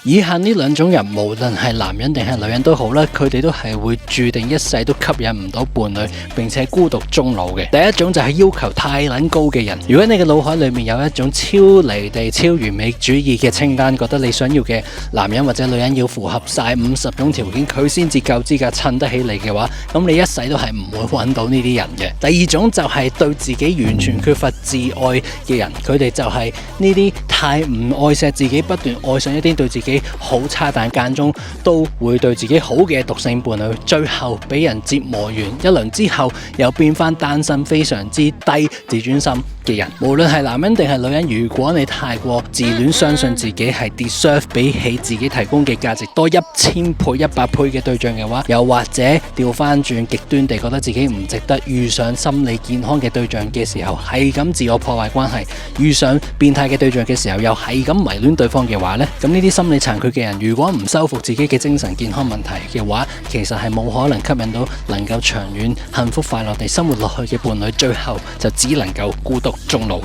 以下呢兩種人，無論係男人定係女人都好啦，佢哋都係會注定一世都吸引唔到伴侶，並且孤獨終老嘅。第一種就係要求太撚高嘅人。如果你嘅腦海裏面有一種超離地、超完美主義嘅清單，覺得你想要嘅男人或者女人要符合晒50種條件，佢先至夠資格襯得起你嘅話，咁你一世都係唔會揾到呢啲人嘅。第二種就係對自己完全缺乏自愛嘅人，佢哋就係呢啲太唔愛錫自己，不斷愛上一啲對自己好差但間中都會對自己好嘅獨性伴侶，最後俾人折磨完一輪之後，又變翻單身，非常之低自尊心嘅人。無論係男人定係女人，如果你太過自戀，相信自己係 deserve 比起自己提供嘅價值多1000倍、100倍嘅對象嘅話，又或者調翻轉極端地覺得自己唔值得遇上心理健康嘅對象嘅時候，係咁自我破壞關係，遇上變態嘅對象嘅時候，又係咁迷戀對方嘅話呢，咁呢啲心理殘缺嘅人，如果唔修復自己嘅精神健康問題嘅話，其實係冇可能吸引到能夠長遠幸福快樂地生活落去嘅伴侶，最後就只能夠孤獨終老嘅。